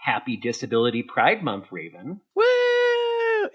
Happy Disability Pride Month, Raven. Woo!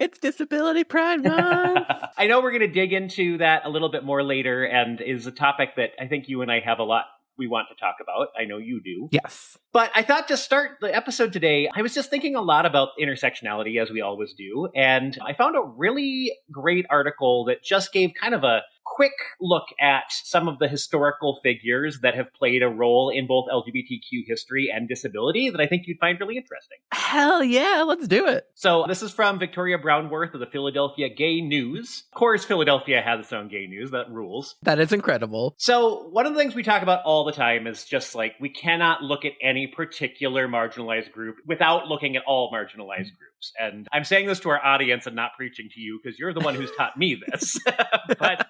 It's Disability Pride Month! I know we're going to dig into that a little bit more later, and is a topic that I think you and I have a lot we want to talk about. I know you do. Yes. But I thought to start the episode today, I was just thinking a lot about intersectionality, as we always do, and I found a really great article that just gave kind of a quick look at some of the historical figures that have played a role in both LGBTQ history and disability that I think you'd find really interesting. Hell yeah, let's do it. So this is from Victoria Brownworth of the Philadelphia Gay News. Of course, Philadelphia has its own gay news. That rules. That is incredible. So one of the things we talk about all the time is just like, we cannot look at any particular marginalized group without looking at all marginalized groups. And I'm saying this to our audience and not preaching to you because you're the one who's taught me this. But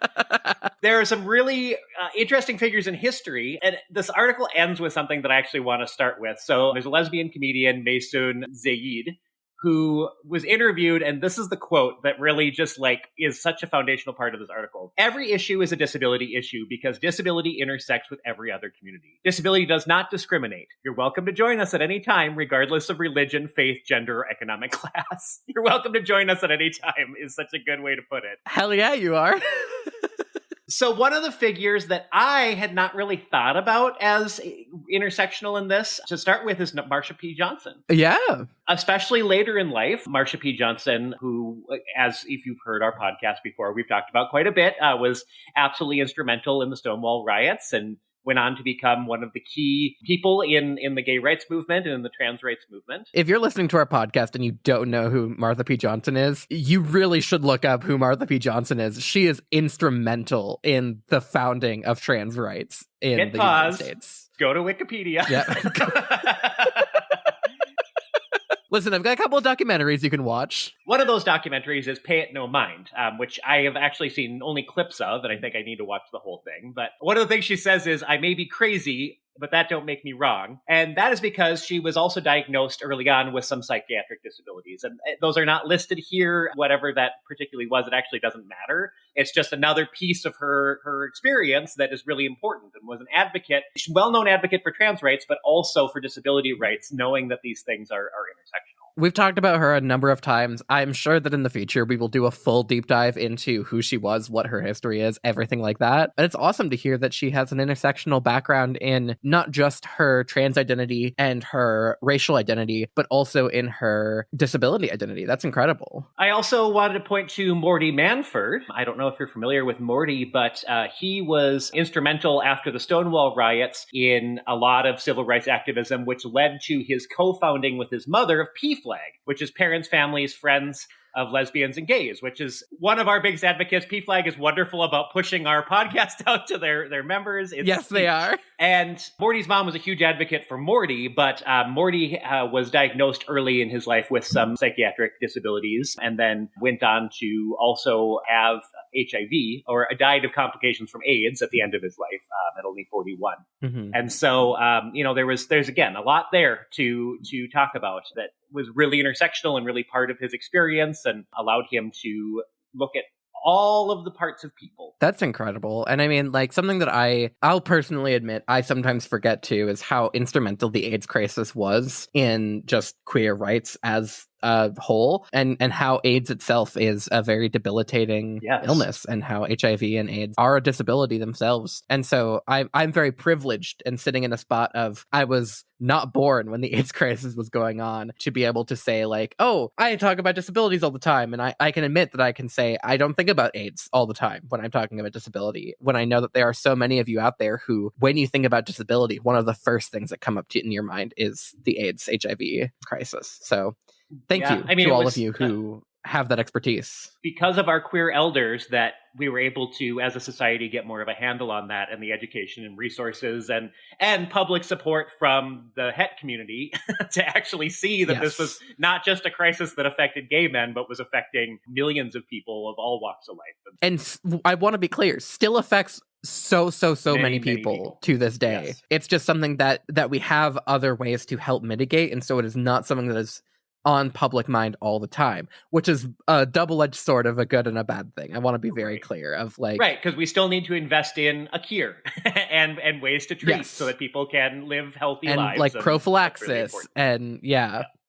there are some really interesting figures in history. And this article ends with something that I actually want to start with. So there's a lesbian comedian, Maysoon Zayid, who was interviewed, and this is the quote that really just like is such a foundational part of this article. Every issue is a disability issue because disability intersects with every other community. Disability does not discriminate. You're welcome to join us at any time, regardless of religion, faith, gender, or economic class. You're welcome to join us at any time is such a good way to put it. Hell yeah, you are. So one of the figures that I had not really thought about as intersectional in this, to start with, is Marsha P. Johnson. Yeah. Especially later in life, Marsha P. Johnson, who, as if you've heard our podcast before, we've talked about quite a bit, was absolutely instrumental in the Stonewall riots and went on to become one of the key people in the gay rights movement and in the trans rights movement. If you're listening to our podcast and you don't know who Martha P. Johnson is, you really should look up who Martha P. Johnson is. She is instrumental in the founding of trans rights in the United States. Go to Wikipedia. Yeah. Listen, I've got a couple of documentaries you can watch. One of those documentaries is Pay It No Mind, which I have actually seen only clips of, and I think I need to watch the whole thing. But one of the things she says is, I may be crazy, but that don't make me wrong. And that is because she was also diagnosed early on with some psychiatric disabilities. And those are not listed here. Whatever that particularly was, it actually doesn't matter. It's just another piece of her experience that is really important, and was an advocate, well-known advocate for trans rights, but also for disability rights, knowing that these things are intersectional. We've talked about her a number of times. I'm sure that in the future we will do a full deep dive into who she was, what her history is, everything like that. And it's awesome to hear that she has an intersectional background in not just her trans identity and her racial identity, but also in her disability identity. That's incredible. I also wanted to point to Morty Manford. I don't know if you're familiar with Morty, but he was instrumental after the Stonewall riots in a lot of civil rights activism, which led to his co-founding with his mother of PFLAG, which is Parents, Families, Friends of Lesbians and Gays, which is one of our biggest advocates. PFLAG is wonderful about pushing our podcast out to their members. Yes, they are. And Morty's mom was a huge advocate for Morty, but Morty was diagnosed early in his life with some psychiatric disabilities, and then went on to also have HIV, or died of complications from AIDS at the end of his life at only 41. Mm-hmm. And so, there's again a lot there to talk about that was really intersectional and really part of his experience and allowed him to look at all of the parts of people. That's incredible. And I mean, like, something that I'll personally admit I sometimes forget too is how instrumental the AIDS crisis was in just queer rights as a whole, and how AIDS itself is a very debilitating illness, and how HIV and AIDS are a disability themselves. And so I'm very privileged and sitting in a spot of, I was not born when the AIDS crisis was going on, to be able to say like, oh, I talk about disabilities all the time, and I can admit that I can say I don't think about AIDS all the time when I'm talking about disability, when I know that there are so many of you out there who, when you think about disability, one of the first things that come up in your mind is the AIDS HIV crisis. So thank you to all of you who have that expertise. Because of our queer elders that we were able to, as a society, get more of a handle on that, and the education and resources and public support from the het community to actually see that this was not just a crisis that affected gay men, but was affecting millions of people of all walks of life. And I want to be clear, still affects so many people to this day. Yes. It's just something that we have other ways to help mitigate, and so it is not something that is on public mind all the time, which is a double-edged sword of a good and a bad thing. I want to be very clear of like... Right, because we still need to invest in a cure and ways to treat so that people can live healthy lives. And like prophylaxis and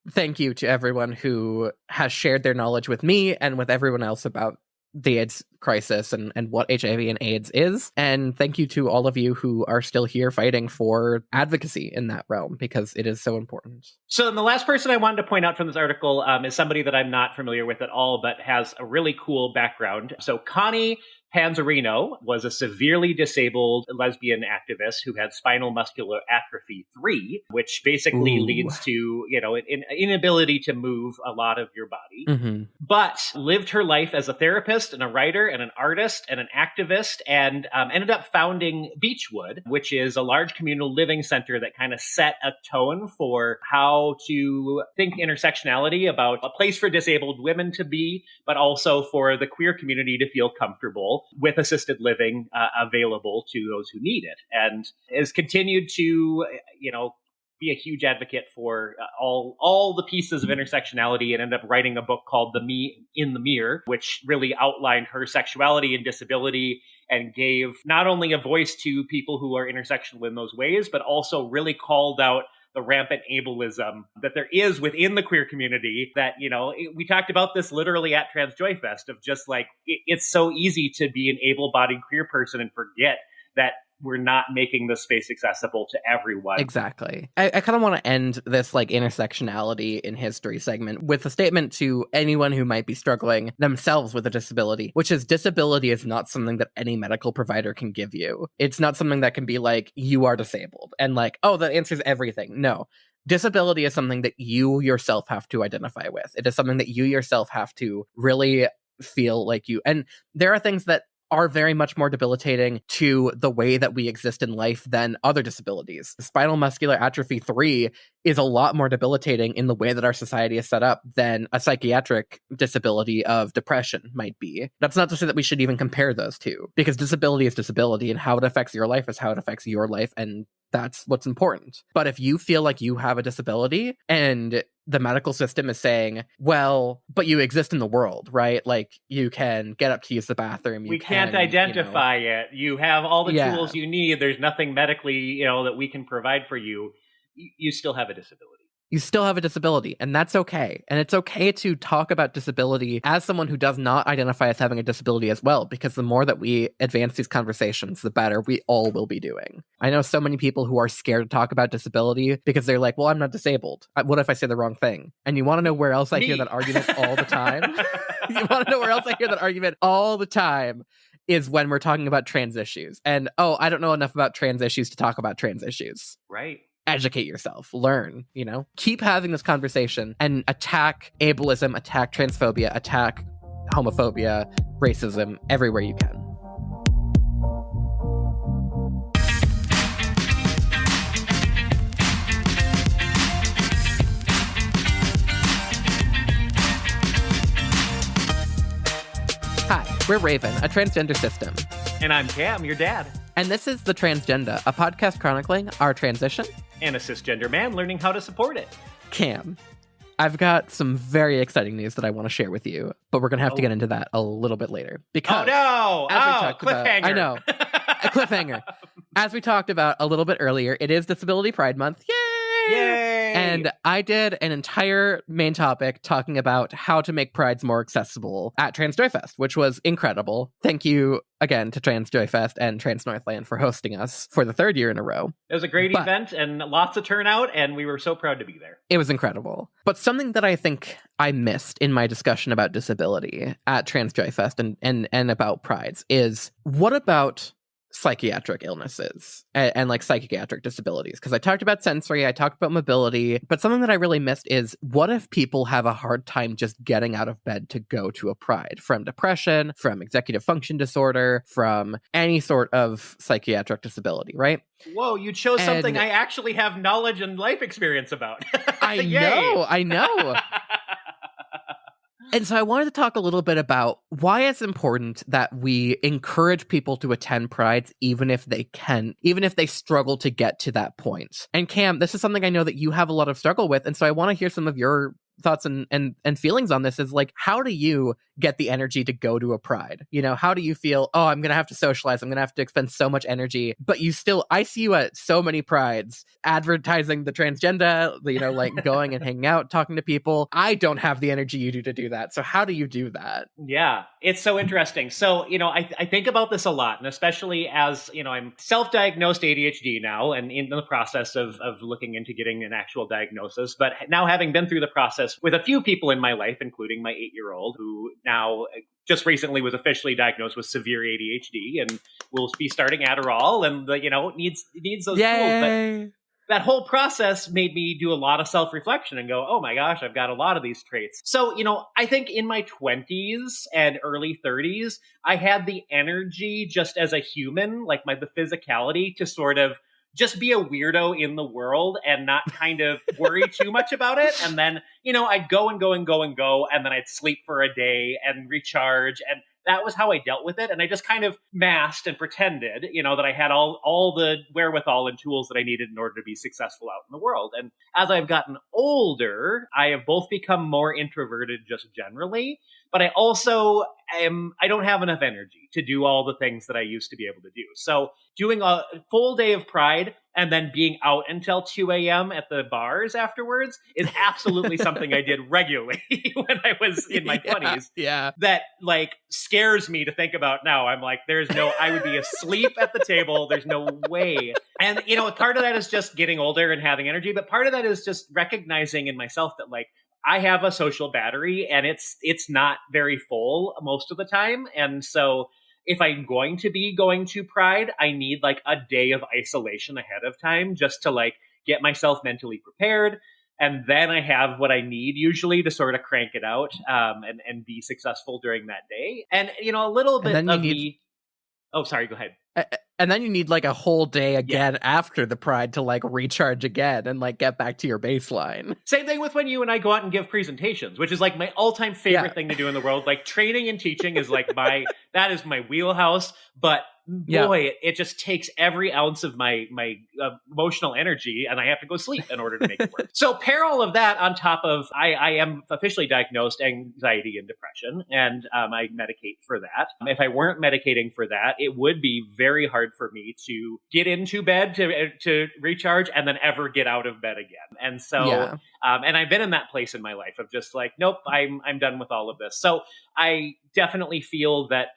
thank you to everyone who has shared their knowledge with me and with everyone else about the AIDS crisis and what HIV and AIDS is. And thank you to all of you who are still here fighting for advocacy in that realm, because it is so important. So the last person I wanted to point out from this article is somebody that I'm not familiar with at all, but has a really cool background. So Connie Panzarino was a severely disabled lesbian activist who had spinal muscular atrophy 3, which basically leads to, an inability to move a lot of your body, but lived her life as a therapist and a writer and an artist and an activist, and ended up founding Beechwood, which is a large communal living center that kind of set a tone for how to think intersectionality, about a place for disabled women to be, but also for the queer community to feel comfortable with assisted living available to those who need it, and has continued to, be a huge advocate for all the pieces of intersectionality, and ended up writing a book called Me in the Mirror, which really outlined her sexuality and disability and gave not only a voice to people who are intersectional in those ways, but also really called out the rampant ableism that there is within the queer community. That, we talked about this literally at Trans Joy Fest, of just like, it's so easy to be an able-bodied queer person and forget that we're not making the space accessible to everyone. Exactly. I kind of want to end this like intersectionality in history segment with a statement to anyone who might be struggling themselves with a disability, which is disability is not something that any medical provider can give you. It's not something that can be like, you are disabled and like, oh, that answers everything. No. Disability is something that you yourself have to identify with. It is something that you yourself have to really feel like you. And there are things that are very much more debilitating to the way that we exist in life than other disabilities. Spinal muscular atrophy 3 is a lot more debilitating in the way that our society is set up than a psychiatric disability of depression might be. That's not to say that we should even compare those two, because disability is disability, and how it affects your life is how it affects your life, and that's what's important. But if you feel like you have a disability and the medical system is saying, well, but you exist in the world, right? Like, you can get up to use the bathroom. We can't identify it. You have all the tools you need. There's nothing medically, that we can provide for you. You still have a disability. You still have a disability, and that's okay. And it's okay to talk about disability as someone who does not identify as having a disability as well, because the more that we advance these conversations, the better we all will be doing. I know so many people who are scared to talk about disability because they're like, well, I'm not disabled. What if I say the wrong thing? And you want to know where else I hear that argument all the time? You want to know where else I hear that argument all the time? Is when we're talking about trans issues. And, I don't know enough about trans issues to talk about trans issues. Right. Educate yourself, learn, keep having this conversation and attack ableism, attack transphobia, attack homophobia, racism, everywhere you can. Hi, we're Raven, a transgender system. And I'm Cam, your dad. And this is The Transgenda, a podcast chronicling our transition. And a cisgender man learning how to support it. Cam, I've got some very exciting news that I want to share with you, but we're going to have to get into that a little bit later. Because cliffhanger. I know. A cliffhanger. As we talked about a little bit earlier, it is Disability Pride Month. Yay! Yay! And I did an entire main topic talking about how to make prides more accessible at Trans Joy Fest, which was incredible. Thank you again to Trans Joy Fest and Trans Northland for hosting us for the 3rd year in a row. It was a great event and lots of turnout, and we were so proud to be there. It was incredible. But something that I think I missed in my discussion about disability at Trans Joy Fest and about prides is, what about psychiatric illnesses and like psychiatric disabilities? Because I talked about sensory, I talked about mobility, but something that I really missed is, what if people have a hard time just getting out of bed to go to a pride, from depression, from executive function disorder, from any sort of psychiatric disability, right? Whoa, you chose something I actually have knowledge and life experience about. I know. And so I wanted to talk a little bit about why it's important that we encourage people to attend prides, even if they struggle to get to that point. And Cam, this is something I know that you have a lot of struggle with, and so I want to hear some of your thoughts and feelings on this is like, how do you get the energy to go to a pride? You know, how do you feel, oh, I'm going to have to socialize, I'm going to have to expend so much energy, but you still, I see you at so many prides advertising the transgender, you know, like going and hanging out, talking to people. I don't have the energy you do to do that. So how do you do that? Yeah, it's so interesting. So, I think about this a lot, and especially as, I'm self-diagnosed ADHD now and in the process of looking into getting an actual diagnosis. But now having been through the process with a few people in my life, including my 8-year-old, who now just recently was officially diagnosed with severe ADHD and will be starting Adderall and, needs those tools. But that whole process made me do a lot of self-reflection and go, oh my gosh, I've got a lot of these traits. So, I think in my 20s and early 30s, I had the energy just as a human, like the physicality to sort of just be a weirdo in the world and not kind of worry too much about it. And then, I'd go and go and go and go, and then I'd sleep for a day and recharge. And that was how I dealt with it. And I just kind of masked and pretended, that I had all the wherewithal and tools that I needed in order to be successful out in the world. And as I've gotten older, I have both become more introverted just generally, but I also I don't have enough energy to do all the things that I used to be able to do. So doing a full day of Pride and then being out until 2 a.m. at the bars afterwards is absolutely something I did regularly when I was in my 20s. Yeah. That scares me to think about now. I'm like, I would be asleep at the table. There's no way. And, part of that is just getting older and having energy. But part of that is just recognizing in myself that I have a social battery and it's not very full most of the time. And so if I'm going to be going to Pride, I need a day of isolation ahead of time just to get myself mentally prepared. And then I have what I need usually to sort of crank it out and be successful during that day. And, a little bit of me. Oh, sorry, go ahead. And then you need a whole day again after the Pride to recharge again and get back to your baseline. Same thing with when you and I go out and give presentations, which is my all-time favorite thing to do in the world. Training and teaching is that is my wheelhouse. But boy, it just takes every ounce of my emotional energy, and I have to go sleep in order to make it work. So pair all of that on top of I am officially diagnosed anxiety and depression, and I medicate for that. If I weren't medicating for that, it would be very hard for me to get into bed to recharge and then ever get out of bed again. And so, and I've been in that place in my life of just nope, I'm done with all of this. So I definitely feel that,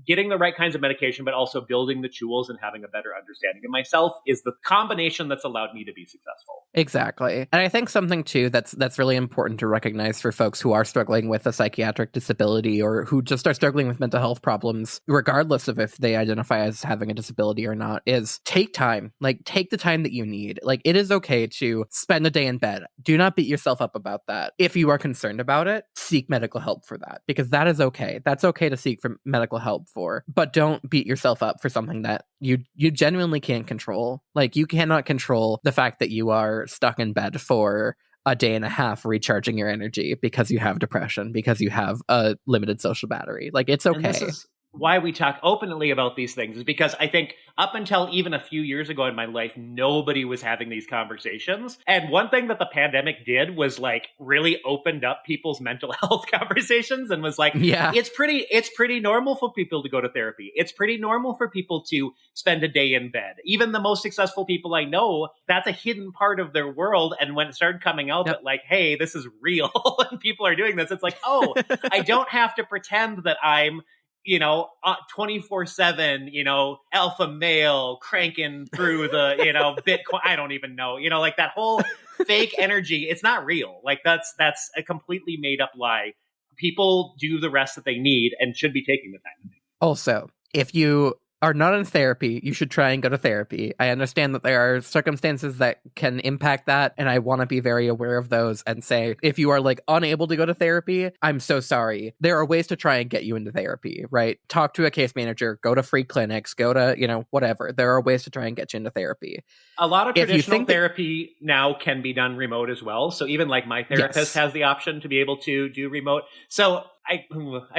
getting the right kinds of medication, but also building the tools and having a better understanding of myself is the combination that's allowed me to be successful. Exactly. And I think something too that's really important to recognize for folks who are struggling with a psychiatric disability or who just are struggling with mental health problems, regardless of if they identify as having a disability or not, is take time. Take the time that you need. It is okay to spend a day in bed. Do not beat yourself up about that. If you are concerned about it, seek medical help for that, because that is okay. That's okay to seek for medical help for, but don't beat yourself up for something that you genuinely can't control. You cannot control the fact that you are stuck in bed for a day and a half recharging your energy because you have depression, because you have a limited social battery. It's okay. And this is why we talk openly about these things, is because I think up until even a few years ago in my life, nobody was having these conversations. And one thing that the pandemic did was really opened up people's mental health conversations and was it's pretty normal for people to go to therapy. It's pretty normal for people to spend a day in bed. Even the most successful people I know, that's a hidden part of their world. And when it started coming out that hey, this is real and people are doing this, it's oh, I don't have to pretend that I'm 24/7, alpha male cranking through the, Bitcoin. I don't even know, that whole fake energy. It's not real. That's a completely made up lie. People do the rest that they need and should be taking the time. Also, if you are not in therapy, you should try and go to therapy. I understand that there are circumstances that can impact that, and I want to be very aware of those and say, if you are unable to go to therapy, I'm so sorry. There are ways to try and get you into therapy, right? Talk to a case manager, go to free clinics, go to, whatever. There are ways to try and get you into therapy. A lot of traditional therapy now can be done remote as well. So even my therapist has the option to be able to do remote. So I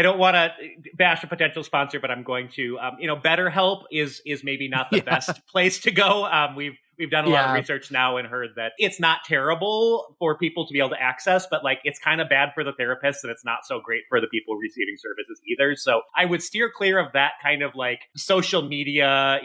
don't want to bash a potential sponsor, but I'm going to. BetterHelp is maybe not the best place to go. we've done a lot of research now and heard that it's not terrible for people to be able to access, but like it's kind of bad for the therapists and it's not so great for the people receiving services either. So I would steer clear of that kind of like social media,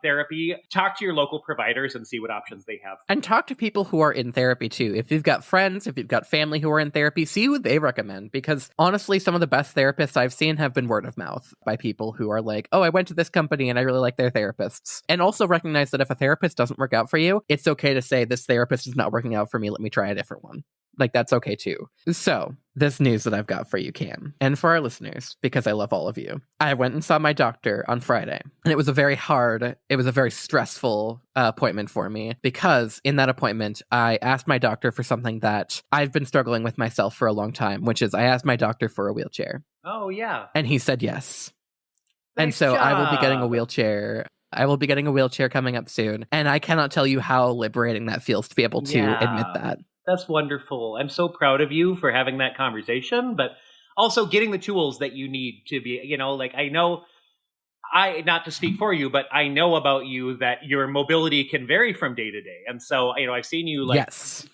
therapy. Talk to your local providers and see what options they have. And talk to people who are in therapy too. If you've got friends, if you've got family who are in therapy, see who they recommend. Because honestly, some of the best therapists I've seen have been word of mouth by people who are like, oh, I went to this company and I really like their therapists. And also recognize that if a therapist doesn't work out for you, it's okay to say this therapist is not working out for me. Let me try a different one. Like, that's okay too. So, this news that I've got for you, Cam, and for our listeners, because I love all of you. I went and saw my doctor on Friday, and it was a very stressful appointment for me, because in that appointment, I asked my doctor for something that I've been struggling with myself for a long time, which is I asked my doctor for a wheelchair. Oh, yeah. And he said yes. Nice and so job. I will be getting a wheelchair. I will be getting a wheelchair coming up soon, and I cannot tell you how liberating that feels to be able to admit that. That's wonderful. I'm so proud of you for having that conversation, but also getting the tools that you need to be, not to speak for you, but I know about you that your mobility can vary from day to day. And so, I've seen you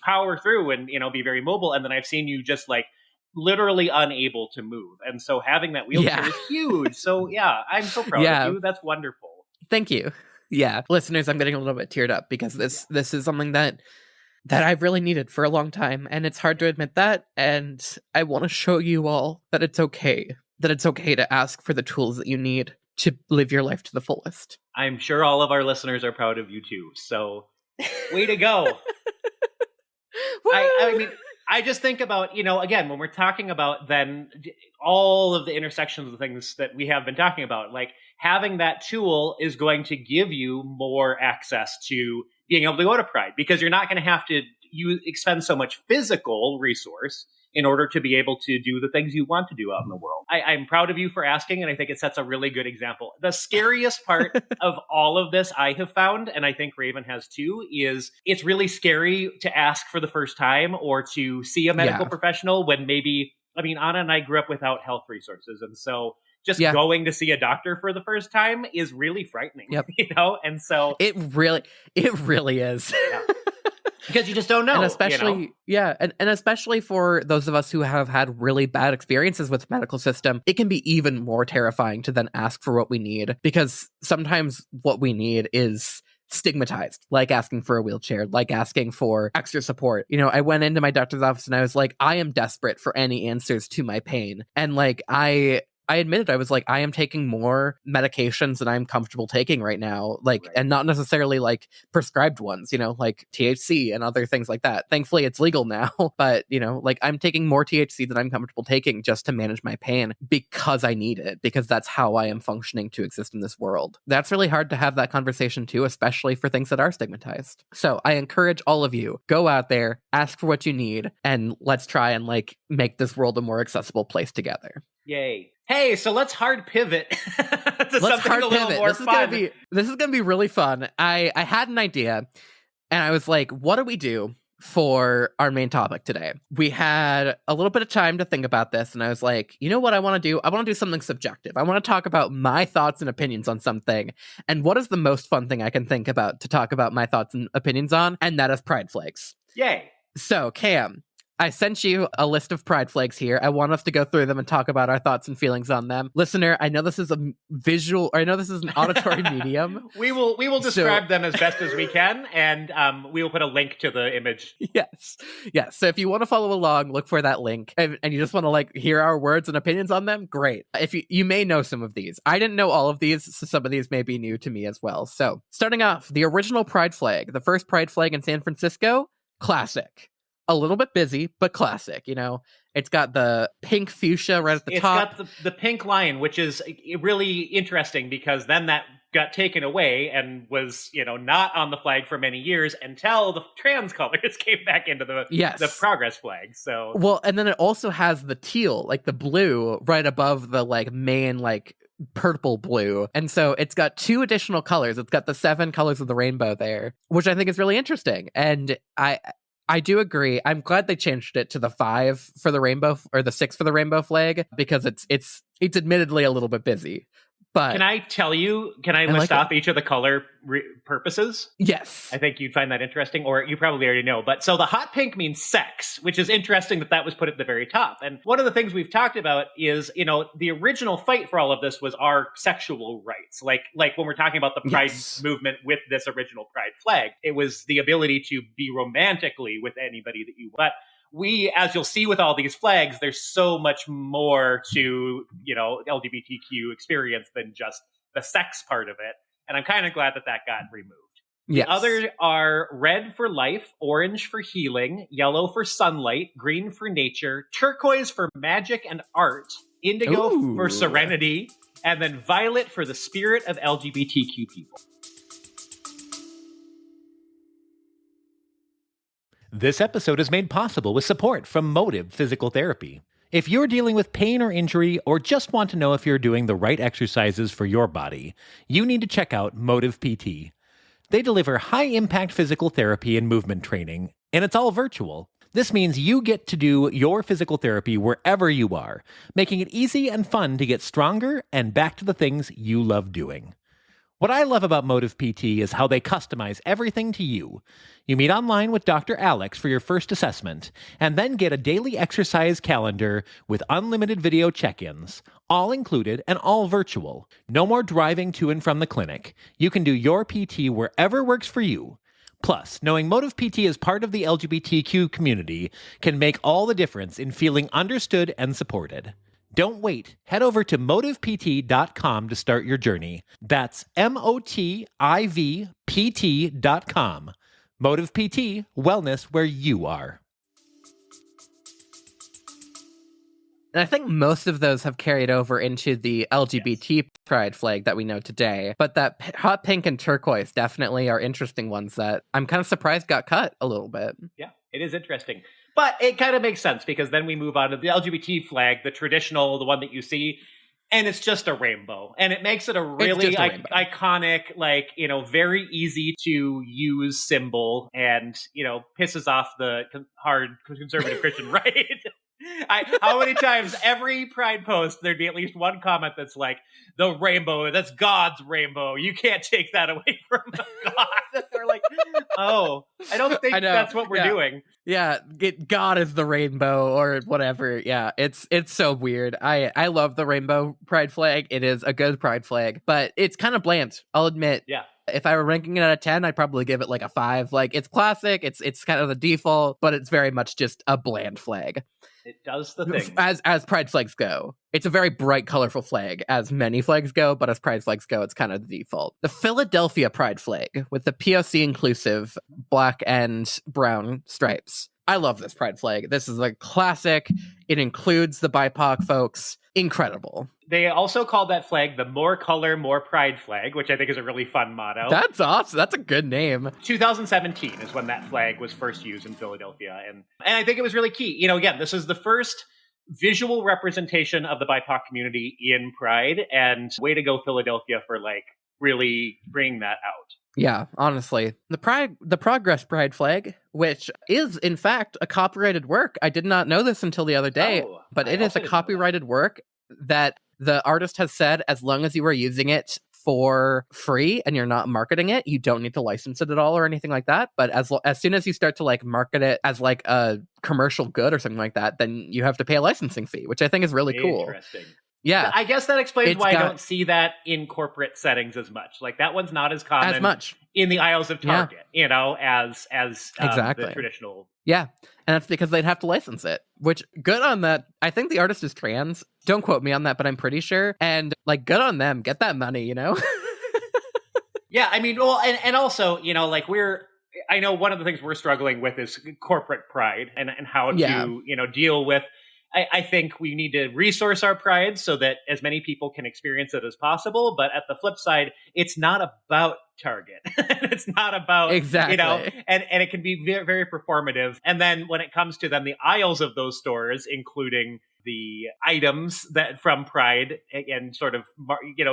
power through and, be very mobile. And then I've seen you just like literally unable to move. And so having that wheelchair is huge. So I'm so proud of you. That's wonderful. Thank you. Yeah. Listeners, I'm getting a little bit teared up because this is something that I've really needed for a long time, and it's hard to admit that, and I want to show you all that it's okay to ask for the tools that you need to live your life to the fullest. I'm sure all of our listeners are proud of you too, so way to go. I just think about, again, when we're talking about then all of the intersections of things that we have been talking about, like having that tool is going to give you more access to being able to go to Pride, because you're not going to have to expend so much physical resource in order to be able to do the things you want to do out in the world. I'm proud of you for asking, and I think it sets a really good example. The scariest part of all of this I have found, and I think Raven has too, is it's really scary to ask for the first time or to see a medical professional when maybe, Anna and I grew up without health resources, and so just going to see a doctor for the first time is really frightening, and so it really is. Because you just don't know. And especially, and especially for those of us who have had really bad experiences with the medical system, it can be even more terrifying to then ask for what we need, because sometimes what we need is stigmatized, like asking for a wheelchair, like asking for extra support. I went into my doctor's office and I was like, I am desperate for any answers to my pain. And like, I admitted, I was like, I am taking more medications than I'm comfortable taking right now, and not necessarily like prescribed ones, like THC and other things like that. Thankfully, it's legal now, but I'm taking more THC than I'm comfortable taking just to manage my pain because I need it, because that's how I am functioning to exist in this world. That's really hard to have that conversation too, especially for things that are stigmatized. So I encourage all of you, go out there, ask for what you need, and let's try and make this world a more accessible place together. Yay. Hey, so let's hard pivot to something a little more fun. This is gonna be really fun. I had an idea, and I was like, what do we do for our main topic today? We had a little bit of time to think about this, and I was like, you know what I want to do? I want to do something subjective. I want to talk about my thoughts and opinions on something, and what is the most fun thing I can think about to talk about my thoughts and opinions on, and that is pride flags. Yay. So, Cam, I sent you a list of pride flags here. I want us to go through them and talk about our thoughts and feelings on them. Listener, I know this is an auditory medium. We will describe them as best as we can, and we will put a link to the image. Yes. So if you want to follow along, look for that link, and you just want to hear our words and opinions on them, great. If you may know some of these. I didn't know all of these, so some of these may be new to me as well. So starting off, the original pride flag, the first pride flag in San Francisco, classic. A little bit busy, but classic. It's got the pink fuchsia right at the top. It's got the pink lion, which is really interesting because then that got taken away and was, not on the flag for many years until the trans colors came back into the progress flag. So well, and then it also has the teal, the blue, right above the main purple blue, and so it's got two additional colors. It's got the 7 colors of the rainbow there, which I think is really interesting, and I do agree. I'm glad they changed it to the 5 for the rainbow, or the 6 for the rainbow flag, because it's admittedly a little bit busy. But can I list off each of the color purposes? Yes. I think you'd find that interesting, or you probably already know. But so the hot pink means sex, which is interesting that was put at the very top. And one of the things we've talked about is, the original fight for all of this was our sexual rights. Like when we're talking about the Pride movement with this original Pride flag, it was the ability to be romantically with anybody that you want. But we, as you'll see with all these flags, there's so much more to, LGBTQ experience than just the sex part of it. And I'm kind of glad that got removed. Yes. The others are red for life, orange for healing, yellow for sunlight, green for nature, turquoise for magic and art, indigo for serenity, and then violet for the spirit of LGBTQ people. This episode is made possible with support from Motive Physical Therapy. If you're dealing with pain or injury, or just want to know if you're doing the right exercises for your body, you need to check out Motive PT. They deliver high-impact physical therapy and movement training, and it's all virtual. This means you get to do your physical therapy wherever you are, making it easy and fun to get stronger and back to the things you love doing. What I love about Motive PT is how they customize everything to you. You meet online with Dr. Alex for your first assessment, and then get a daily exercise calendar with unlimited video check-ins, all included and all virtual. No more driving to and from the clinic. You can do your PT wherever works for you. Plus, knowing Motive PT is part of the LGBTQ community can make all the difference in feeling understood and supported. Don't wait. Head over to motivept.com to start your journey. That's motivpt.com. Motive PT, wellness where you are. And I think most of those have carried over into the LGBT pride flag that we know today. But that hot pink and turquoise definitely are interesting ones that I'm kind of surprised got cut a little bit. Yeah, it is interesting. But it kind of makes sense because then we move on to the LGBT flag, the traditional, the one that you see, and it's just a rainbow. And it makes it a really iconic, very easy to use symbol and, pisses off the hard conservative Christian right. How many times every Pride post there'd be at least one comment that's like, the rainbow, that's God's rainbow, you can't take that away from God. They're like, oh, I don't think that's what we're doing. Yeah, God is the rainbow or whatever. Yeah, it's so weird. I love the rainbow pride flag. It is a good pride flag, but it's kind of bland, I'll admit. Yeah. If I were ranking it out of 10, I'd probably give it like a 5. Like, it's classic, it's kind of the default, but it's very much just a bland flag. It does the thing. As pride flags go. It's a very bright, colorful flag, as many flags go, but as pride flags go, it's kind of the default. The Philadelphia pride flag, with the POC inclusive black and brown stripes. I love this pride flag. This is a classic. It includes the BIPOC folks. Incredible. They also called that flag the More Color, More Pride flag, which I think is a really fun motto. That's awesome. That's a good name. 2017 is when that flag was first used in Philadelphia. And I think it was really key. Again, this is the first visual representation of the BIPOC community in Pride. And way to go, Philadelphia, for really bringing that out. Yeah, honestly. The Progress Pride flag, which is, in fact, a copyrighted work. I did not know this until the other day, but it is a copyrighted work that the artist has said as long as you are using it for free and you're not marketing it, you don't need to license it at all or anything like that. But as soon as you start to market it as a commercial good or something like that, then you have to pay a licensing fee, which I think is really cool. Interesting. Yeah. I guess that explains why I don't see that in corporate settings as much. That one's not as common in the aisles of Target, as exactly. The traditional. Yeah. And that's because they'd have to license it, which good on that. I think the artist is trans. Don't quote me on that, but I'm pretty sure. And good on them. Get that money, Yeah. I mean, well, and also, I know one of the things we're struggling with is corporate pride and how to, deal with. I think we need to resource our pride so that as many people can experience it as possible. But at the flip side, it's not about Target. It's not about, exactly. And it can be very, very performative. And then when it comes to then the aisles of those stores, including the items that from Pride and sort of,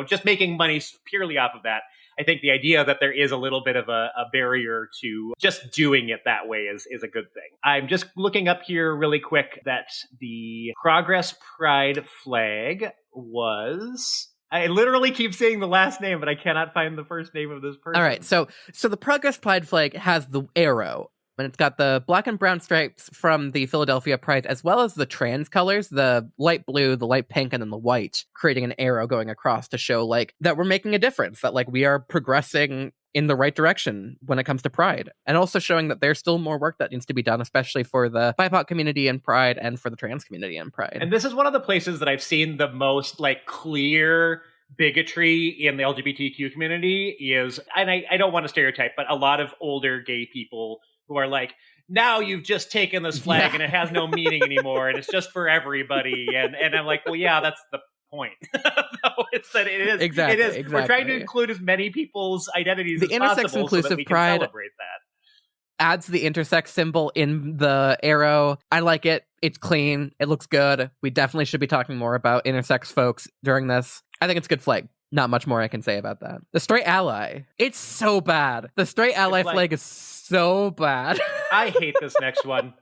just making money purely off of that. I think the idea that there is a little bit of a barrier to just doing it that way is a good thing. I'm just looking up here really quick that the Progress Pride flag was I literally keep saying the last name, but I cannot find the first name of this person. All right, so the Progress Pride flag has the arrow, and it's got the black and brown stripes from the Philadelphia Pride, as well as the trans colors, the light blue, the light pink, and then the white, creating an arrow going across to show, like, that we're making a difference, that, like, we are progressing in the right direction when it comes to Pride, and also showing that there's still more work that needs to be done, especially for the BIPOC community in Pride and for the trans community in Pride. And this is one of the places that I've seen the most, like, clear bigotry in the LGBTQ community is, and I don't want to stereotype, but a lot of older gay people who are like, now you've just taken this flag and it has no meaning anymore and it's just for everybody. And I'm like, well, yeah, that's the point. No, it's that it is. Exactly, it is. exactly. We're trying to include as many people's identities The as possible intersex inclusive so that we can Pride celebrate that. Adds the intersex symbol in the arrow. I like it. It's clean. It looks good. We definitely should be talking more about intersex folks during this. I think it's a good flag. Not much more I can say about that. The straight ally. It's so bad. The straight ally flag is so bad. I hate this next one.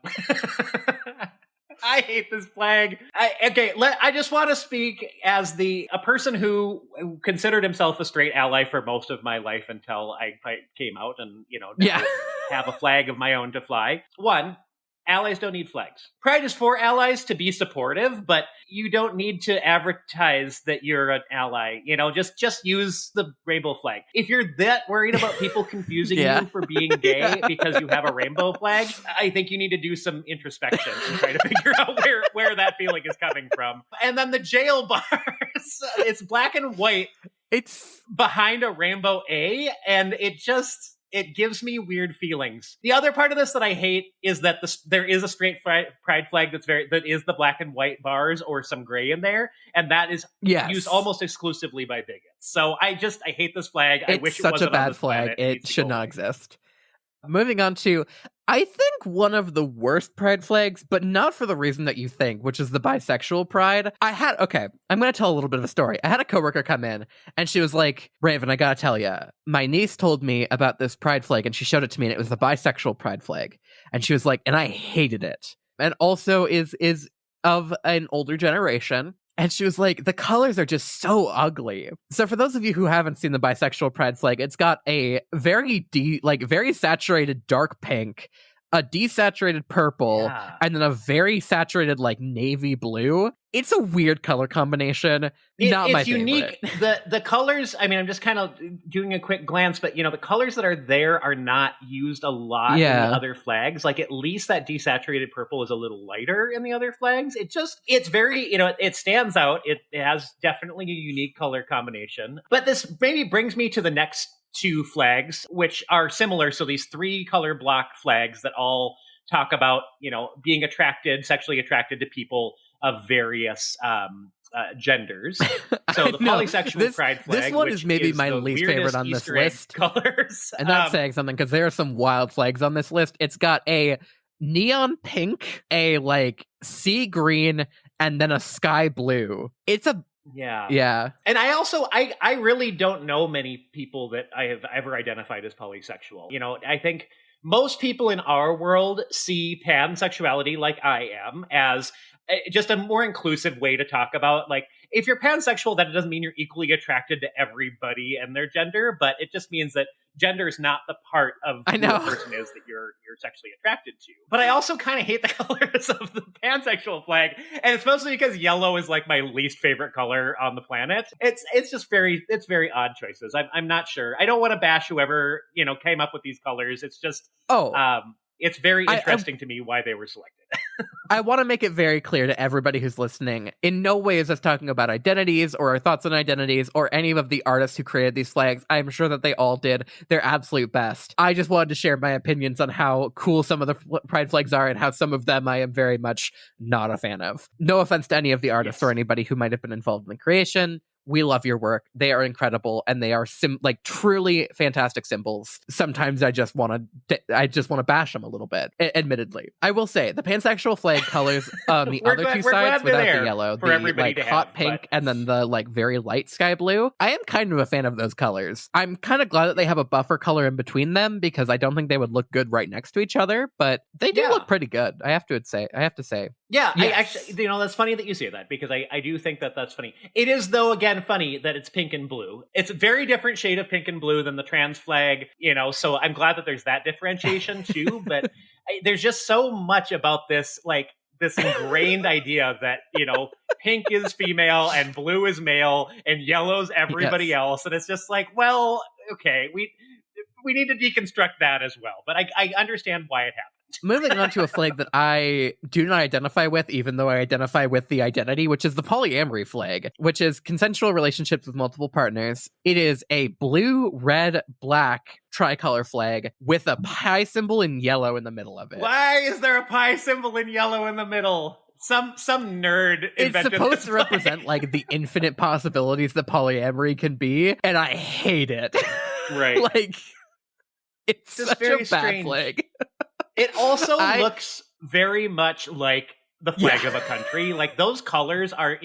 I hate this flag. I just want to speak as a person who considered himself a straight ally for most of my life until I came out and, now have a flag of my own to fly. One, allies don't need flags. Pride is for allies to be supportive, but you don't need to advertise that you're an ally. Just use the rainbow flag. If you're that worried about people confusing you for being gay because you have a rainbow flag, I think you need to do some introspection and try to figure out where that feeling is coming from. And then the jail bars, it's black and white. It's behind a rainbow A, and it gives me weird feelings. The other part of this that I hate is that there is a straight pride flag that is the black and white bars or some gray in there, and that is used almost exclusively by bigots. So I hate this flag. I wish it wasn't such a bad on this flag. planet. It should not exist. Moving on to, I think, one of the worst pride flags, but not for the reason that you think, which is the bisexual pride. I'm going to tell a little bit of a story. I had a coworker come in, and she was like, Raven, I gotta tell you, my niece told me about this pride flag, and she showed it to me, and it was the bisexual pride flag. And she was like, and I hated it. And also is of an older generation. And she was like, the colors are just so ugly. So for those of you who haven't seen the bisexual pride flag, it's got a very very saturated dark pink, a desaturated purple, and then a very saturated navy blue. It's a weird color combination. Not my favorite. It's unique. The colors, I mean, I'm just kind of doing a quick glance, but the colors that are there are not used a lot in the other flags. Like, at least that desaturated purple is a little lighter in the other flags. It's very, it stands out. It has definitely a unique color combination. But this maybe brings me to the next two flags, which are similar. So these 3 color block flags that all talk about, being sexually attracted to people of various genders. So the polysexual pride flag. This one is maybe my least favorite on this list. Colors. And that's saying something, because there are some wild flags on this list. It's got a neon pink, a sea green, and then a sky blue. It's a Yeah. And I really don't know many people that I have ever identified as polysexual. I think most people in our world see pansexuality, like I am, as just a more inclusive way to talk about, if you're pansexual, that doesn't mean you're equally attracted to everybody and their gender, but it just means that gender is not the part of who the person is that you're sexually attracted to. But I also kind of hate the colors of the pansexual flag, and it's mostly because yellow is my least favorite color on the planet. It's very odd choices. I'm not sure. I don't want to bash whoever came up with these colors. It's just it's very interesting to me why they were selected. I want to make it very clear to everybody who's listening, in no way is us talking about identities or our thoughts on identities or any of the artists who created these flags. I'm sure that they all did their absolute best. I just wanted to share my opinions on how cool some of the pride flags are and how some of them I am very much not a fan of. No offense to any of the artists or anybody who might have been involved in the creation. We love your work. They are incredible, and they are truly fantastic symbols. Sometimes I just want to bash them a little bit. Admittedly, I will say the pansexual flag colors on the other two sides without the yellow, the hot pink, and then the very light sky blue. I am kind of a fan of those colors. I'm kind of glad that they have a buffer color in between them, because I don't think they would look good right next to each other, but they do look pretty good. I have to say. Yeah, yes. I actually, that's funny that you say that, because I do think that that's funny. It is, though, again, again, funny that it's pink and blue. It's a very different shade of pink and blue than the trans flag, so I'm glad that there's that differentiation too. But there's just so much about this, like this ingrained idea that, pink is female and blue is male and yellow's everybody else. And it's just like, well, okay, we need to deconstruct that as well. But I understand why it happened. Moving on to a flag that I do not identify with, even though I identify with the identity, which is the polyamory flag, which is consensual relationships with multiple partners. It is a blue, red, black tricolor flag with a pi symbol in yellow in the middle of it. Why is there a pi symbol in yellow in the middle? Some nerd invented It's supposed this to represent like the infinite possibilities that polyamory can be, and I hate it. Right. Like, it's just such very a bad strange flag. It also looks very much like the flag of a country. Like those colors are,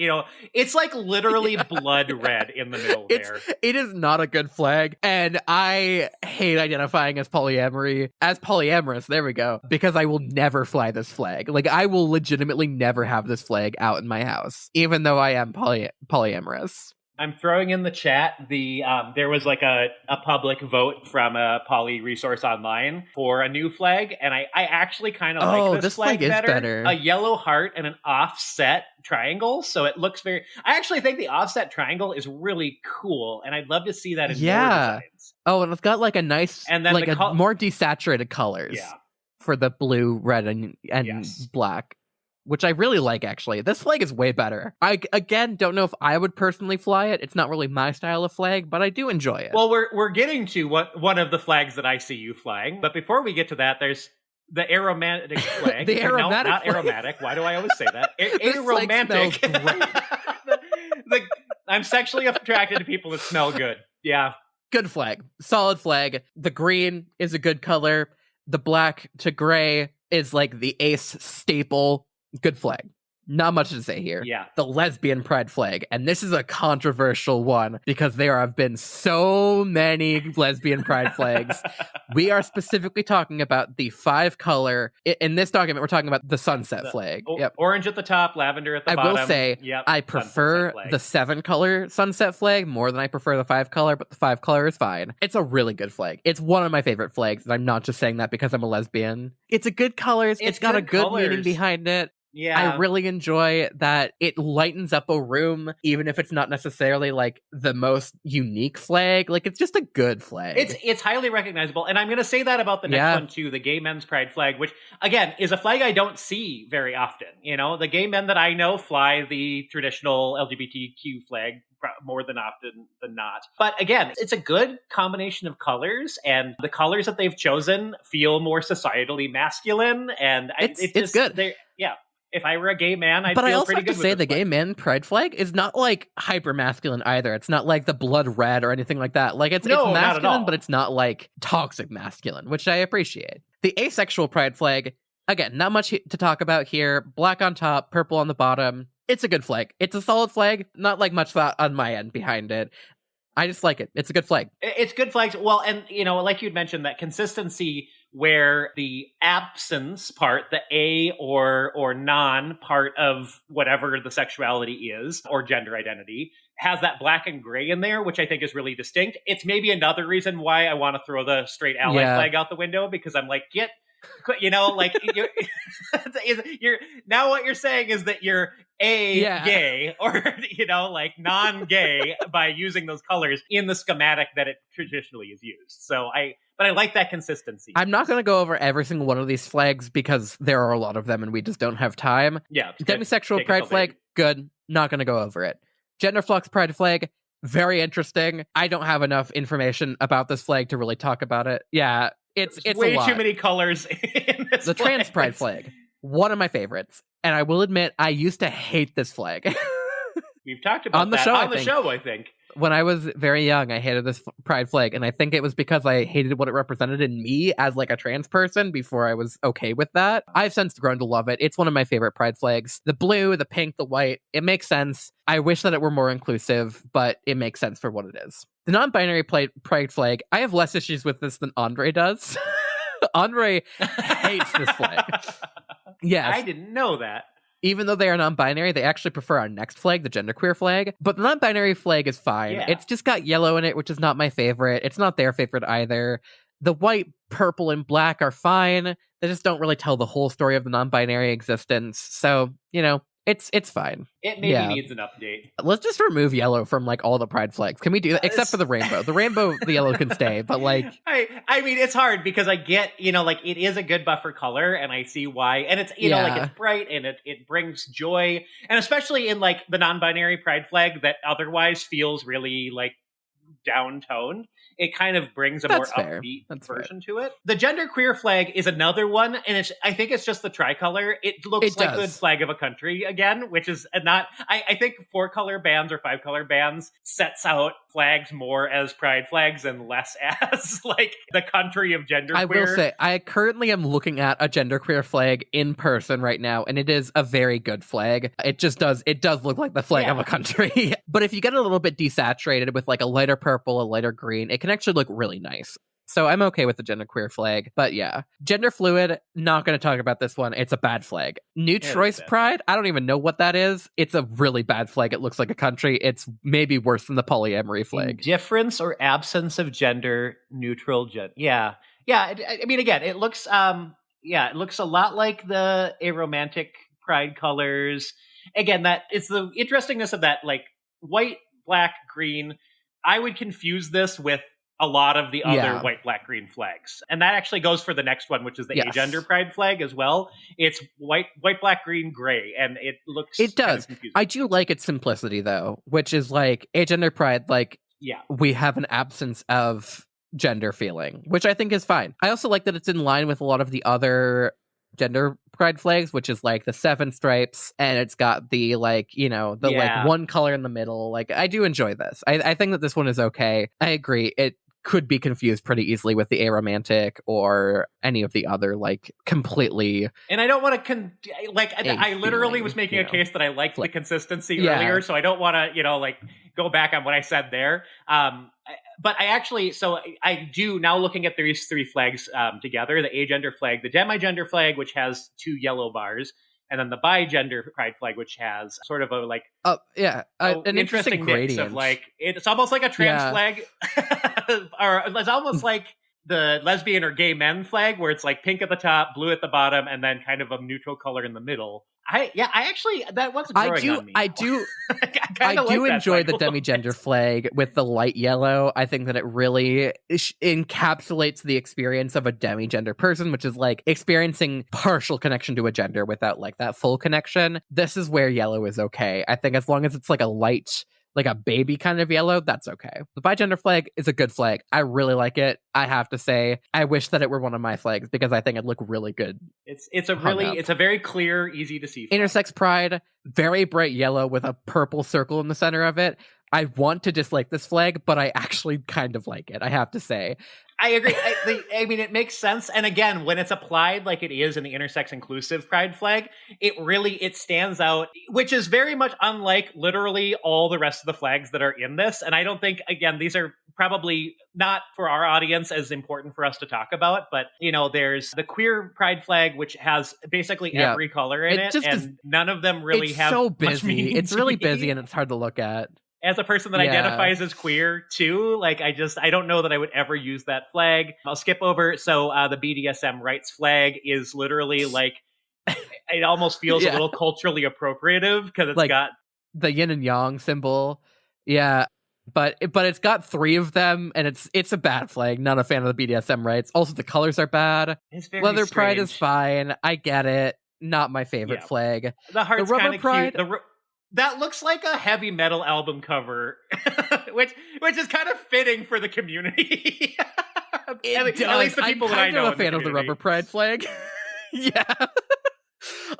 it's like literally blood red in the middle there. It is not a good flag, and I hate identifying as polyamorous, there we go, because I will never fly this flag. Like, I will legitimately never have this flag out in my house, even though I am polyamorous. I'm throwing in the chat there was like a public vote from a poly resource online for a new flag, and I actually kind of like this flag is better. better. A yellow heart and an offset triangle, so it looks I actually think the offset triangle is really cool, and I'd love to see that in more designs. Oh, and it's got like a nice, and then like more desaturated colors for the blue, red, and black, which I really like, actually. This flag is way better. I, again, don't know if I would personally fly it. It's not really my style of flag, but I do enjoy it. Well, we're getting to one of the flags that I see you flying. But before we get to that, there's the aromatic flag. The aromatic not flag. Aromatic. Why do I always say that? Aromantic. I'm sexually attracted to people that smell good. Yeah. Good flag. Solid flag. The green is a good color. The black to gray is like the ace staple. Good flag. Not much to say here. Yeah. The lesbian pride flag. And this is a controversial one because there have been so many lesbian pride flags. We are specifically talking about the 5-color. In this document, we're talking about the sunset flag. Orange at the top, lavender at the bottom. I will say, I prefer the 7-color sunset flag more than I prefer the 5-color, but the 5-color is fine. It's a really good flag. It's one of my favorite flags, and I'm not just saying that because I'm a lesbian. It's a good colors. It's got a good meaning behind it. Yeah. I really enjoy that it lightens up a room, even if it's not necessarily like the most unique flag. Like, it's just a good flag. It's highly recognizable. And I'm going to say that about the next one too, the gay men's pride flag, which again is a flag I don't see very often. The gay men that I know fly the traditional LGBTQ flag more than often than not. But again, it's a good combination of colors, and the colors that they've chosen feel more societally masculine, and it's good. If I were a gay man, I'd feel pretty good with this. But I also have to say the gay man pride flag is not like hyper masculine either. It's not like the blood red or anything like that. Like it's masculine, but it's not like toxic masculine, which I appreciate. The asexual pride flag, again, not much to talk about here. Black on top, purple on the bottom. It's a good flag. It's a solid flag. Not like much thought on my end behind it. I just like it. It's a good flag. It's good flags. Well, and like you'd mentioned, that consistency where the absence part, the a or non part of whatever the sexuality is or gender identity, has that black and gray in there, which I think is really distinct. It's maybe another reason why I want to throw the straight ally flag out the window, because I'm like, you're now what you're saying is that you're gay or like non-gay by using those colors in the schematic that it traditionally is used. But I like that consistency. I'm not going to go over every single one of these flags because there are a lot of them and we just don't have time. Yeah. Demisexual pride flag, good. Not going to go over it. Gender flux pride flag, very interesting. I don't have enough information about this flag to really talk about it. Yeah. It's way a lot. Too many colors in this The trans pride flag, one of my favorites. And I will admit, I used to hate this flag. We've talked about on the show, I think. When I was very young, I hated this pride flag. And I think it was because I hated what it represented in me as like a trans person before I was okay with that. I've since grown to love it. It's one of my favorite pride flags. The blue, the pink, the white, it makes sense. I wish that it were more inclusive, but it makes sense for what it is. The non-binary pride flag, I have less issues with this than Andre does. Andre hates this flag. Yes. I didn't know that. even though they are non-binary, they actually prefer our next flag, the genderqueer flag. But the non-binary flag is fine. Yeah. It's just got yellow in it, which is not my favorite. It's not their favorite either. The white, purple, and black are fine. They just don't really tell the whole story of the non-binary existence. So, it's fine. It maybe needs an update. Let's just remove yellow from like all the pride flags. Can we do that? Except for the rainbow. The rainbow, the yellow can stay, but like I mean, it's hard because I get, like it is a good buffer color and I see why. And it's, like it's bright and it brings joy. And especially in like the non-binary pride flag that otherwise feels really like down-toned, it kind of brings a more upbeat version to it. The genderqueer flag is another one, and I think it's just the tricolor. It looks like the flag of a country again, which is not. I think 4-color bands or 5-color bands sets out flags more as pride flags and less as like the country of genderqueer. I will say, I currently am looking at a genderqueer flag in person right now, and it is a very good flag. It does look like the flag of a country. But if you get a little bit desaturated with like a lighter purple, a lighter green, it can actually look really nice. So I'm okay with the genderqueer flag. But yeah, gender fluid, not going to talk about this one. It's a bad flag. New choice pride, I don't even know what that is. It's a really bad flag. It looks like a country. It's maybe worse than the polyamory flag. Difference or absence of gender neutral Yeah. I mean, again, it looks it looks a lot like the aromantic pride colors. Again, that it's the interestingness of that, like white, black, green. I would confuse this with a lot of the other white, black, green flags. And that actually goes for the next one, which is the agender pride flag as well. It's white, black, green, gray, and it looks It does. Kind of I do like its simplicity, though, which is like agender pride, like we have an absence of gender feeling, which I think is fine. I also like that it's in line with a lot of the other gender pride flags, which is like the 7 stripes, and it's got the like like one color in the middle. Like I do enjoy this. I think that this one is okay. I agree, it could be confused pretty easily with the aromantic or any of the other like completely. And I don't want to I literally was making a case that I liked the consistency earlier, so I don't want to like go back on what I said there. But I do now, looking at these 3 flags together, the agender flag, the demigender flag, which has 2 yellow bars, and then the bigender pride flag, which has sort of a like an interesting mix gradient of like it's almost like a trans flag, or it's almost like the lesbian or gay men flag, where it's like pink at the top, blue at the bottom, and then kind of a neutral color in the middle. I actually, that wasn't growing on me. I do enjoy the demigender flag with the light yellow. I think that it really encapsulates the experience of a demigender person, which is like experiencing partial connection to a gender without like that full connection. This is where yellow is okay. I think as long as it's like a light, like a baby kind of yellow, that's okay. The bigender flag is a good flag. I really like it. I have to say, I wish that it were one of my flags because I think it'd look really good. It's a very clear, easy to see flag. Intersex pride, very bright yellow with a purple circle in the center of it. I want to dislike this flag, but I actually kind of like it, I have to say. I agree. I mean, it makes sense. And again, when it's applied like it is in the intersex inclusive pride flag, it stands out, which is very much unlike literally all the rest of the flags that are in this. And I don't think, again, these are probably not for our audience as important for us to talk about, but there's the queer pride flag, which has basically every color in it, and none of them really have so much busy. meaning. It's really busy and it's hard to look at. As a person that identifies as queer too, like I don't know that I would ever use that flag. I'll skip over. So the BDSM rights flag is literally like, it almost feels a little culturally appropriative because it's like got the yin and yang symbol. Yeah. But it's got 3 of them, and it's a bad flag. Not a fan of the BDSM rights. Also, the colors are bad. It's very Leather strange. pride is fine. I get it. Not my favorite flag. The heart's rubber kind of pride. Cute. That looks like a heavy metal album cover, which is kind of fitting for the community. At least the people that I know. I'm a fan of the rubber pride flag. Yeah.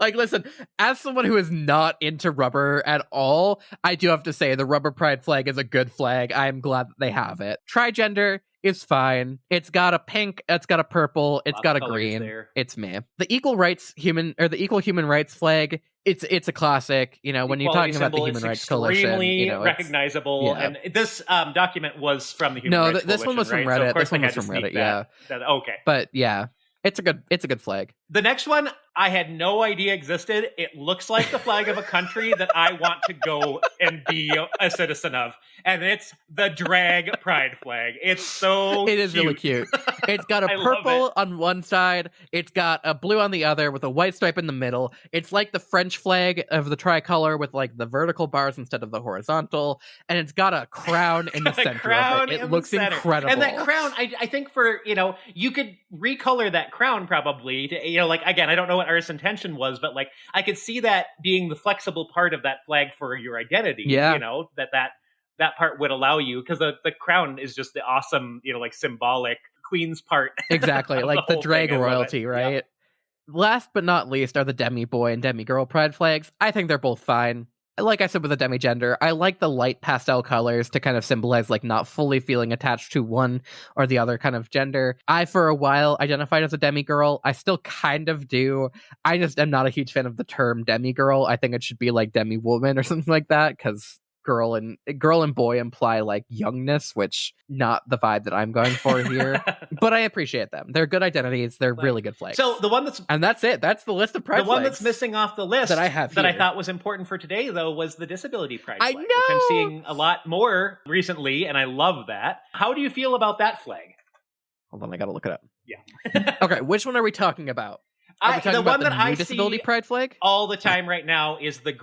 Like, listen, as someone who is not into rubber at all, I do have to say the rubber pride flag is a good flag. I'm glad that they have it. Trigender is fine. It's got a pink, it's got a purple, it's got a green. There. It's meh. The equal human rights flag, it's a classic. When you're talking about the Human Rights Coalition, extremely recognizable. And this document was from the Human Rights Coalition. No, this one was from Reddit. So this one was from Reddit. Yeah. Okay. But yeah, it's a good flag. The next one, I had no idea existed. It looks like the flag of a country that I want to go and be a citizen of. And it's the drag pride flag. It's so It is really cute. It's got a I love purple it. on one side. It's got a blue on the other with a white stripe in the middle. It's like the French flag of the tricolor with like the vertical bars instead of the horizontal. And it's got a crown in the center of it. It looks incredible. And that crown, I think for, you could recolor that crown probably to, like, again, I don't know what artist's intention was, but like, I could see that being the flexible part of that flag for your identity. Yeah. That part would allow you, because the crown is just the awesome, like symbolic queen's part. Exactly, like the drag royalty, right? Yeah. Last but not least are the demi boy and demi girl pride flags. I think they're both fine. Like I said with the demigender, I like the light pastel colors to kind of symbolize like not fully feeling attached to one or the other kind of gender. I, for a while, identified as a demigirl. I still kind of do. I just am not a huge fan of the term demigirl. I think it should be like demi-woman or something like that, because girl and boy imply like youngness, which not the vibe that I'm going for here. But I appreciate them. They're good identities. They're really good flags. So the one that's it. That's the list of pride flags. The one that's missing off the list that I have that I thought was important for today, though, was the disability pride flag, I know! which I'm seeing a lot more recently, and I love that. How do you feel about that flag? Hold on, I gotta look it up. Yeah. Okay, which one are we talking about? Are we talking the about one that I disability see pride flag all the time right now is the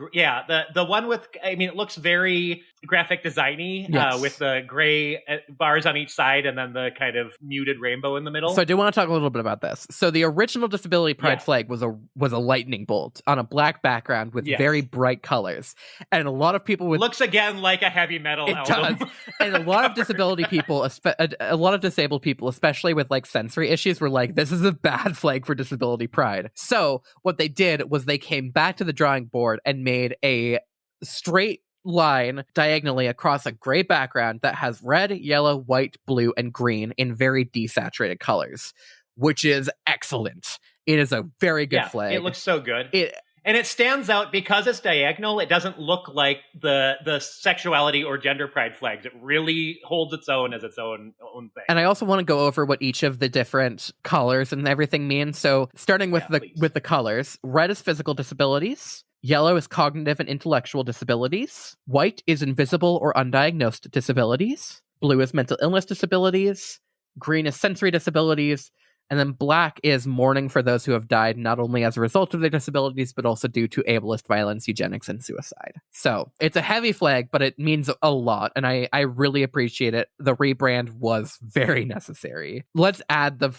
one with, it looks very graphic design-y, yes. with the gray bars on each side and then the kind of muted rainbow in the middle. So I do want to talk a little bit about this. So the original disability pride flag was a lightning bolt on a black background with very bright colors, and a lot of people looks again like a heavy metal album. Does. And a lot of disability people, a lot of disabled people, especially with like sensory issues, were like, "This is a bad flag for disability pride." So what they did was they came back to the drawing board and made a straight line diagonally across a gray background that has red, yellow, white, blue, and green in very desaturated colors, which is excellent. It is a very good flag. It looks so good. And it stands out because it's diagonal. It doesn't look like the sexuality or gender pride flags. It really holds its own as its own thing. And I also want to go over what each of the different colors and everything means. So starting with the colors, red is physical disabilities. Yellow is cognitive and intellectual disabilities. White is invisible or undiagnosed disabilities. Blue is mental illness disabilities. Green is sensory disabilities. And then black is mourning for those who have died not only as a result of their disabilities, but also due to ableist violence, eugenics, and suicide. So it's a heavy flag, but it means a lot. And I really appreciate it. The rebrand was very necessary. Let's add the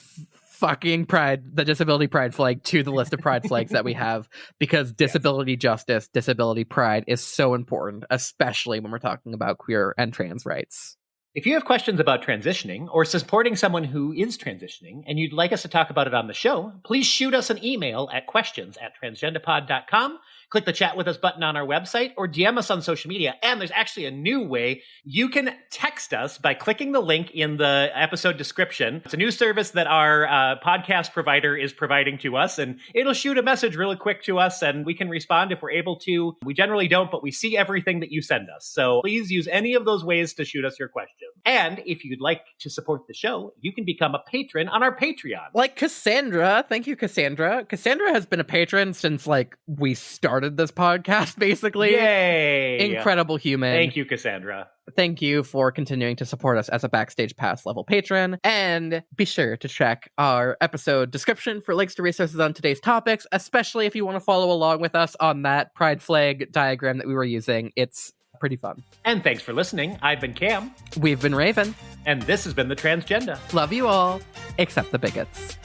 the disability pride flag to the list of pride flags that we have, because disability justice, disability pride is so important, especially when we're talking about queer and trans rights. If you have questions about transitioning or supporting someone who is transitioning and you'd like us to talk about it on the show, please shoot us an email at questions@transgendapod.com. Click the chat with us button on our website or DM us on social media. And there's actually a new way. You can text us by clicking the link in the episode description. It's a new service that our podcast provider is providing to us, and it'll shoot a message really quick to us and we can respond if we're able to. We generally don't, but we see everything that you send us. So please use any of those ways to shoot us your questions. And if you'd like to support the show, you can become a patron on our Patreon. Like Cassandra. Thank you, Cassandra. Cassandra has been a patron since we started this podcast, basically. Yay! Incredible human. Thank you, Cassandra. Thank you for continuing to support us as a Backstage Pass level patron. And be sure to check our episode description for links to resources on today's topics, especially if you want to follow along with us on that pride flag diagram that we were using. It's pretty fun. And thanks for listening. I've been Cam. We've been Raven. And this has been The Transgenda. Love you all, except the bigots.